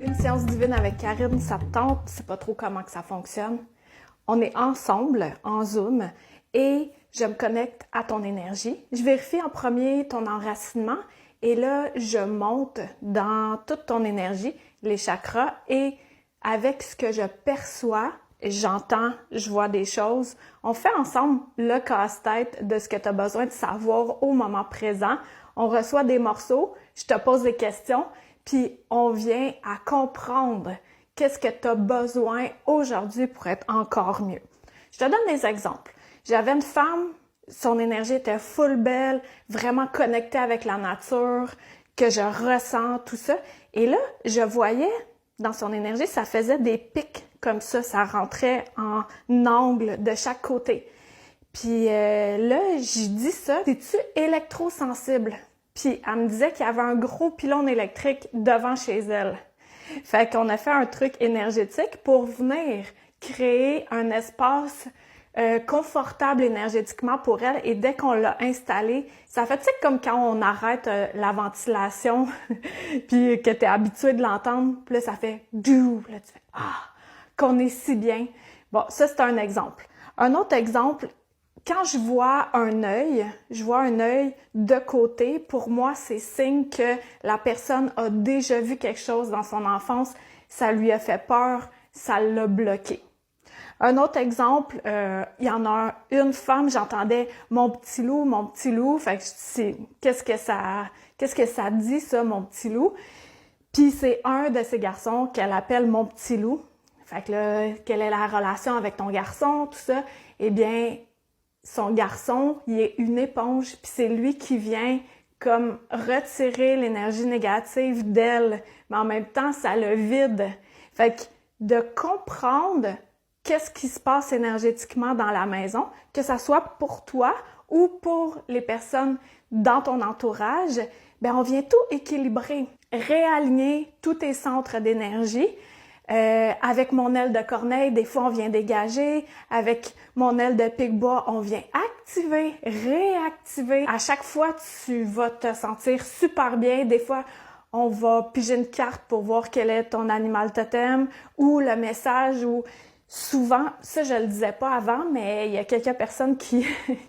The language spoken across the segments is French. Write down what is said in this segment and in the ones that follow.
Une séance divine avec Karine, ça te tente, tu sais pas trop comment que ça fonctionne. On est ensemble en Zoom et je me connecte à ton énergie. Je vérifie en premier ton enracinement et là, je monte dans toute ton énergie, les chakras, et avec ce que je perçois, j'entends, je vois des choses. On fait ensemble le casse-tête de ce que tu as besoin de savoir au moment présent. On reçoit des morceaux, je te pose des questions, puis on vient à comprendre qu'est-ce que tu as besoin aujourd'hui pour être encore mieux. Je te donne des exemples. J'avais une femme, son énergie était full belle, vraiment connectée avec la nature, que je ressens, tout ça. Et là, je voyais dans son énergie, ça faisait des pics comme ça rentrait en angle de chaque côté. Puis là, j'ai dit ça, es-tu électrosensible? Puis elle me disait qu'il y avait un gros pylône électrique devant chez elle. Fait qu'on a fait un truc énergétique pour venir créer un espace confortable énergétiquement pour elle. Et dès qu'on l'a installé, ça fait, tu sais, comme quand on arrête la ventilation, puis que tu es habitué de l'entendre, puis là, ça fait « dou », là, tu fais « ah », qu'on est si bien. Bon, ça, c'est un exemple. Un autre exemple, quand je vois un œil de côté, pour moi, c'est signe que la personne a déjà vu quelque chose dans son enfance, ça lui a fait peur, ça l'a bloqué. Un autre exemple, il y en a une femme, j'entendais mon petit loup, fait que je dis, qu'est-ce que ça dit ça, mon petit loup? Puis c'est un de ces garçons qu'elle appelle mon petit loup. Fait que là, quelle est la relation avec ton garçon, tout ça? Eh bien, son garçon, il est une éponge, puis c'est lui qui vient comme retirer l'énergie négative d'elle, mais en même temps, ça le vide. Fait que de comprendre qu'est-ce qui se passe énergétiquement dans la maison, que ça soit pour toi ou pour les personnes dans ton entourage, ben on vient tout équilibrer, réaligner tous tes centres d'énergie. Avec mon aile de corneille, des fois on vient dégager. Avec mon aile de pic-bois, on vient activer, réactiver. À chaque fois, tu vas te sentir super bien. Des fois, on va piger une carte pour voir quel est ton animal totem ou le message ou souvent, ça je le disais pas avant, mais il y a quelques personnes qui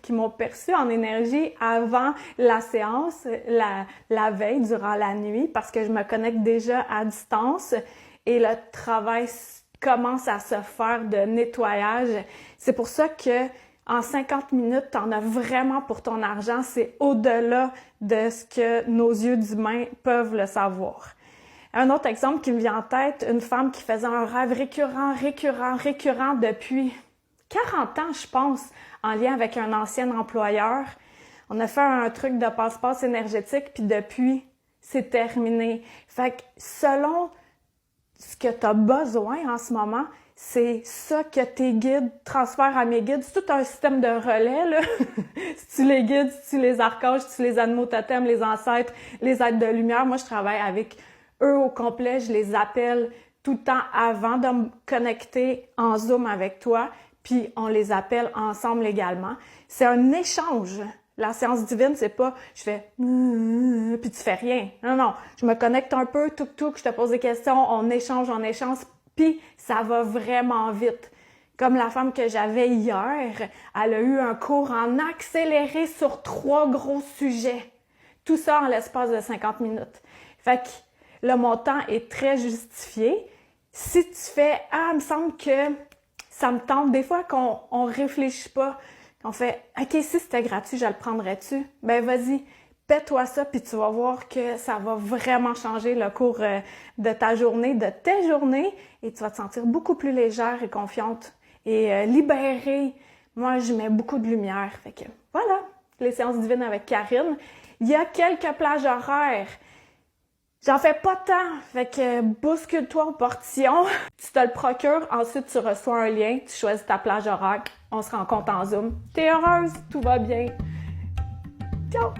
m'ont perçu en énergie avant la séance, la veille, durant la nuit, parce que je me connecte déjà à distance. Et le travail commence à se faire de nettoyage. C'est pour ça que en 50 minutes, tu en as vraiment pour ton argent. C'est au-delà de ce que nos yeux d'humains peuvent le savoir. Un autre exemple qui me vient en tête, une femme qui faisait un rêve récurrent depuis 40 ans, je pense, en lien avec un ancien employeur. On a fait un truc de passe-passe énergétique, puis depuis, c'est terminé. Fait que selon ce que tu as besoin en ce moment, c'est ça que tes guides transfèrent à mes guides. C'est tout un système de relais, là. Si tu les guides, si tu les archanges, si tu les animaux totems, les ancêtres, les êtres de lumière. Moi, je travaille avec eux au complet. Je les appelle tout le temps avant de me connecter en Zoom avec toi. Puis, on les appelle ensemble également. C'est un échange. La séance divine, c'est pas je fais puis tu fais rien. Non, je me connecte un peu, je te pose des questions, on échange, puis ça va vraiment vite. Comme la femme que j'avais hier, elle a eu un cours en accéléré sur 3 gros sujets. Tout ça en l'espace de 50 minutes. Fait que le montant est très justifié. Si tu fais « Ah, il me semble que ça me tente », des fois qu'on réfléchit pas, on fait « OK, si c'était gratuit, je le prendrais-tu? » Ben vas-y, paie-toi ça, puis tu vas voir que ça va vraiment changer le cours de ta journée, de tes journées, et tu vas te sentir beaucoup plus légère et confiante et libérée. Moi, je mets beaucoup de lumière. Fait que voilà, les séances divines avec Karine. Il y a quelques plages horaires. J'en fais pas tant, fait que bouscule-toi en portion. Tu te le procures, ensuite tu reçois un lien, tu choisis ta plage horaire, on se rencontre en Zoom. T'es heureuse, tout va bien. Ciao!